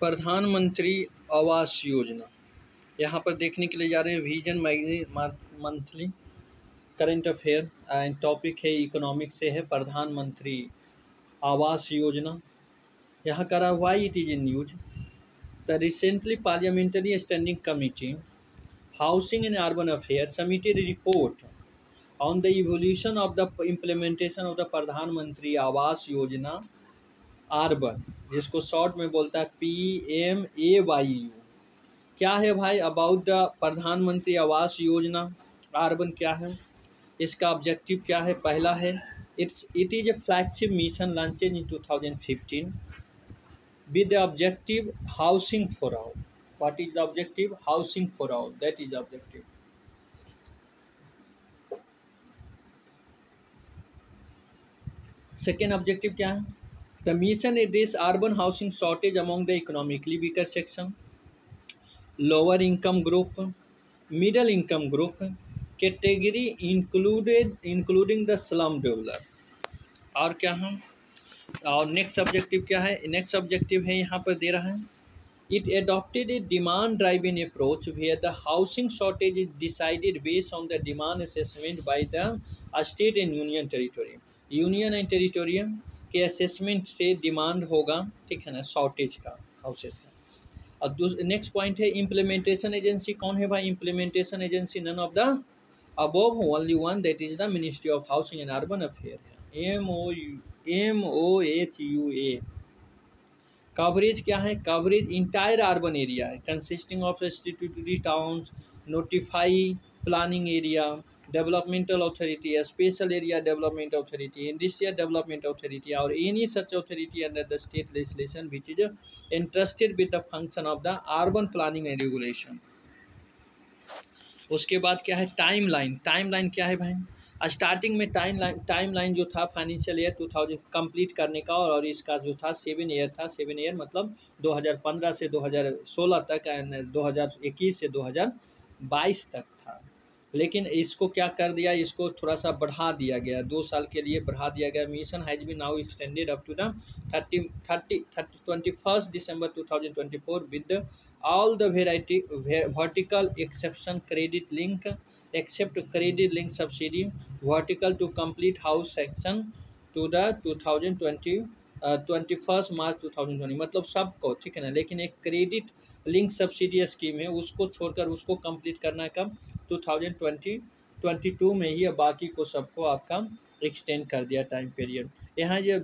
प्रधानमंत्री आवास योजना, यहाँ पर देखने के लिए जा रहे हैं vision monthly current affair and topic है इकोनॉमिक्स से है प्रधानमंत्री आवास योजना। यहाँ करा why it is in news. The recently parliamentary standing committee housing and urban affair submitted a report on the evolution of the implementation of the प्रधानमंत्री Awas Yojana urban, जिसको short में बोलता है PMAYU। क्या है भाई अबाउट द प्रधानमंत्री आवास योजना अर्बन, क्या है इसका ऑब्जेक्टिव, क्या है। पहला है it is a flagship mission launched in 2015 with the objective housing for all. What is the objective? Housing for all, that is the objective. Second objective क्या है? The mission address urban housing shortage among the economically weaker section, lower income group, middle income group, category including the slum dweller। और क्या है, और next objective क्या है? Next objective है यहाँ पर दे रहा है It adopted a demand-driven approach where the housing shortage is decided based on the demand assessment by the state and union territory. Union and territories के असेसमेंट से डिमांड होगा, ठीक है ना, शॉर्टेज का, हाउसेज का। और नेक्स्ट पॉइंट है इम्प्लीमेंटेशन एजेंसी। कौन है भाई implementation agency? None of the above, only one, that is the ministry of housing and urban affair, MOHUA। Coverage क्या है? कवरेज इंटायर अर्बन एरिया है, consisting of statutory towns, notify planning area, developmental authority, special area development authority, industrial development authority और any such authority under the state legislation which is interested with the function of the urban planning and regulation. उसके बाद क्या है? Timeline. Timeline क्या है भाई? Starting में timeline जो था फाइनेंशियल ईयर 2000 कंप्लीट करने का, और इसका जो था 7 ईयर था। 7 ईयर मतलब 2015 से 2016 तक एंड 2021 से 2022 तक था। लेकिन इसको क्या कर दिया, इसको थोड़ा सा बढ़ा दिया गया, 2 साल के लिए बढ़ा दिया गया। Mission has been now extended up to the 21 December 2024 with all the vertical exception credit link except credit link subsidy vertical to complete house section to the 21 March 2020, मतलब सबको, ठीक है ना। लेकिन एक क्रेडिट लिंक सब्सिडी स्कीम है, उसको छोड़कर उसको कंप्लीट करना है कब? 2022 में ही, बाकी को सबको आपका एक्सटेंड कर दिया टाइम पीरियड। यहाँ जो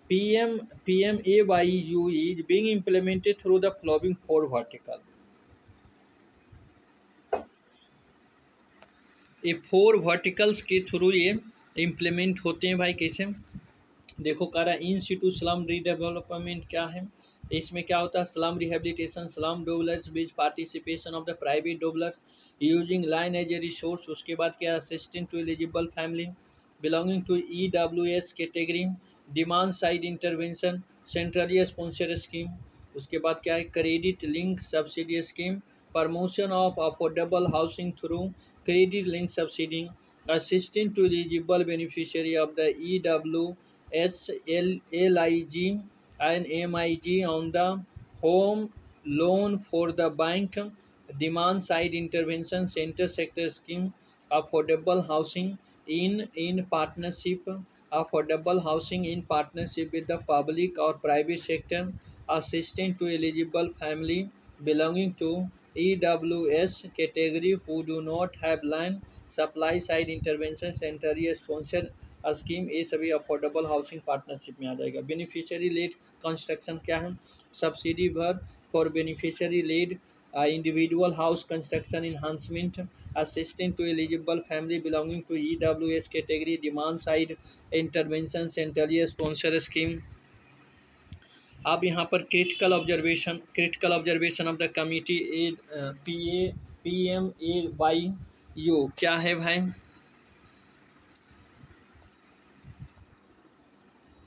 PMAYU is being implemented through the following 4 vertical। ये 4 वर्टिकल्स के थ्रू ये इम्प्लीमेंट होते हैं भाई। कैसे देखो, कह रहा है इन सिटू स्लम रीडेवलपमेंट क्या है, इसमें क्या होता है? स्लम रिहेबिलिटेशन, स्लम डोबलर्स बीच participation of the private developers using land as a resource. उसके बाद क्या? Assistant to eligible family belonging to EWS category, demand side intervention, centrally sponsor scheme. उसके बाद क्या है? Credit link subsidy scheme, promotion of affordable housing through credit link subsidy, assistant to eligible beneficiary of the EWS LIG and MIG on the home loan for the bank, demand side intervention, center sector scheme, affordable housing in partnership, affordable housing in partnership with the public or private sector, assistance to eligible family belonging to EWS category who do not have land, supply side intervention, centrally sponsored scheme, ये सभी affordable housing partnership में आ जाएगा। Beneficiary lead construction क्या है? Subsidy भर for beneficiary led individual house construction enhancement, assistant to eligible family belonging to EWS category, demand side intervention, centrally sponsor scheme. अब यहाँ पर critical observation of the committee PMAYU क्या है भाई?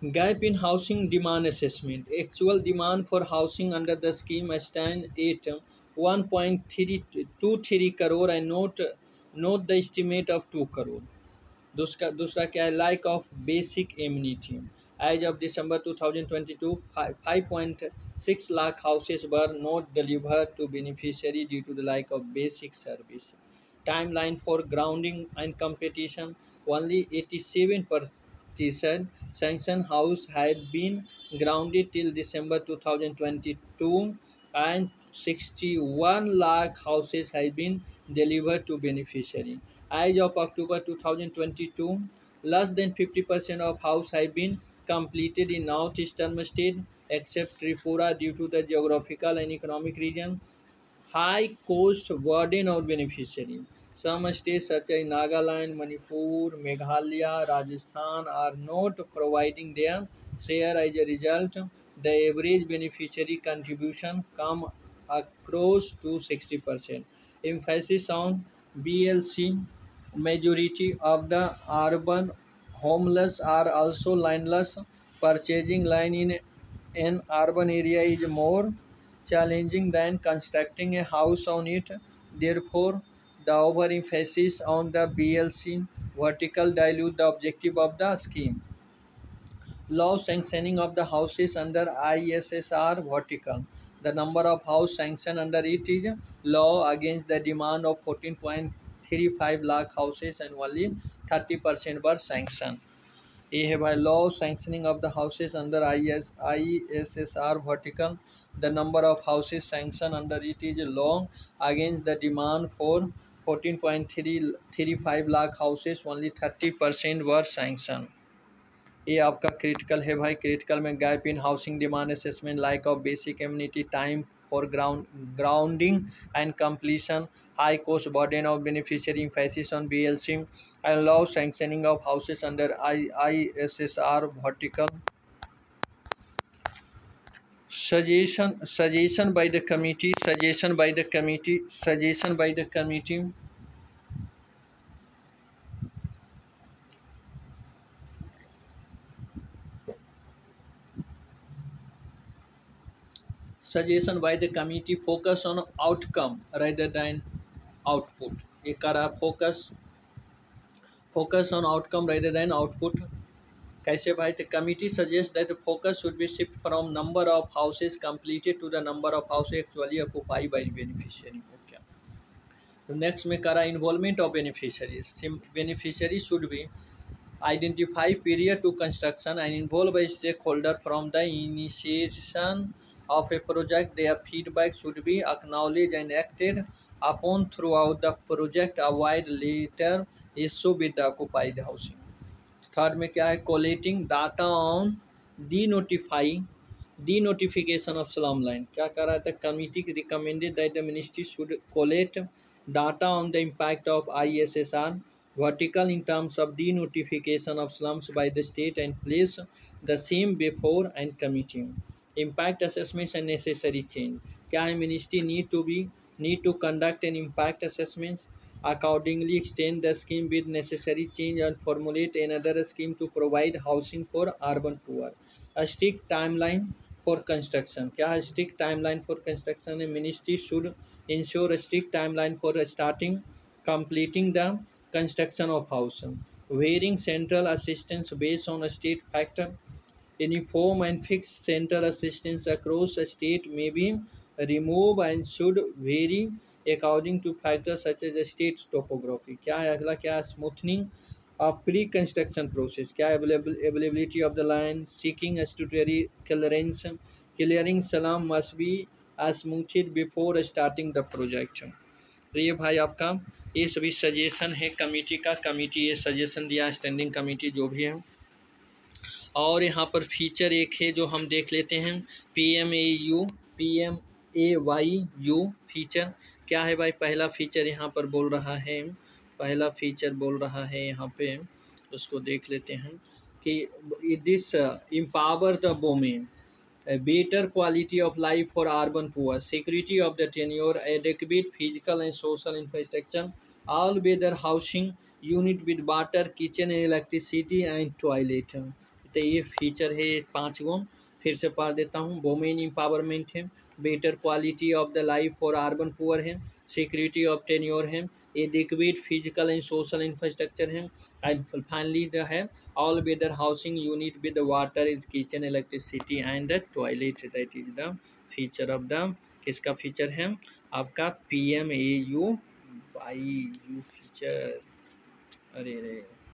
Gap in housing demand assessment. Actual demand for housing under the scheme stand at 1.323 crore and not the estimate of 2 crore. दूसरा क्या है? Lack of basic amenity. As of December 2022, 5.6 lakh houses were not delivered to beneficiary due to the lack of basic service. Timeline for grounding and competition: only 87% sanctioned house had been grounded till December 2022, and 61 lakh houses had been delivered to beneficiary. As of October 2022, less than 50% of house have been completed in northeastern state except Tripura due to the geographical and economic region high cost burden of beneficiary. Some states such as Nagaland, Manipur, Meghalaya, Rajasthan are not providing their share. As a result, the average beneficiary contribution come across to 60%. Emphasis on BLC. Majority of the urban homeless are also landless. Purchasing land in an urban area is more challenging than constructing a house on it. Therefore, the overemphasis on the BLC vertical dilute the objective of the scheme. Law sanctioning of the houses under ISSR vertical. The number of house sanctioned under it is low against the demand of 14.35 lakh houses and only 30% were sanctioned. ये है भाई law sanctioning of the houses under ISSR vertical. The number of houses sanctioned under it is long against the demand for 14.35 lakh houses, only 30% were sanctioned. ये आपका critical है भाई. Critical में gap in housing demand assessment, like of basic immunity, time for grounding and completion, high cost burden of beneficiary, emphasis on BLC, and law sanctioning of houses under ISSR vertical. Suggestion by the committee. Suggestion by the committee. Suggestion by the committee. Suggestion by the committee: focus on outcome rather than output. एक करा focus on outcome rather than output. कैसे भाई? The committee suggests that the focus should be shifted from number of houses completed to the number of houses actually occupied by beneficiary. Okay. So next में करा involvement of beneficiaries. Beneficiaries should be identify period to construction and involve a stakeholder from the initiation of a project. Their feedback should be acknowledged and acted upon throughout the project. Avoid later issue with the occupied housing. Third में क्या है? Collating data on denotification of slum line. क्या कर रहा था? Committee recommended that the ministry should collate data on the impact of ISSR vertical in terms of denotification of slums by the state and place the same before and committee. Impact assessments and necessary change. क्या है? Ministry need to conduct an impact assessment, accordingly extend the scheme with necessary change and formulate another scheme to provide housing for urban poor. A strict timeline for construction. क्या है? Strict timeline for construction. Ministry should ensure a strict timeline for starting, completing the construction of house. Varying central assistance based on a state factor. Uniform and fixed central assistance across a state may be removed and should vary according to factors such as the state topography. क्या है? अगला क्या है? Smoothing of pre-construction process. क्या है? Availability of the land, seeking statutory clearance. Clearing slum must be smoothed before starting the project. तो ये भाई आपका ये सभी सजेशन है कमेटी का. कमेटी ये सजेशन दिया, स्टैंडिंग कमेटी जो भी है. और यहाँ पर फीचर एक है जो हम देख लेते हैं. PMAYU फीचर क्या है भाई? पहला फीचर यहाँ पर बोल रहा है, पहला फीचर बोल रहा है यहाँ पे, उसको देख लेते हैं कि this empower the women, a better quality of life for urban poor, security of the tenure, adequate physical and social infrastructure, all weather housing unit with water, kitchen and electricity and toilet. तो ये feature है 5 गो. फिर से पढ़ देता हूँ. Women empowerment है, better quality of the life for urban poor है, सिक्योरिटी ऑफ टेन्योर है, adequate physical and social infrastructure है। एंड फाइनली द है all weather housing unit with water is kitchen electricity and the toilet, that is the feature of the, किसका फीचर है आपका PMAU by you feature. अरे रे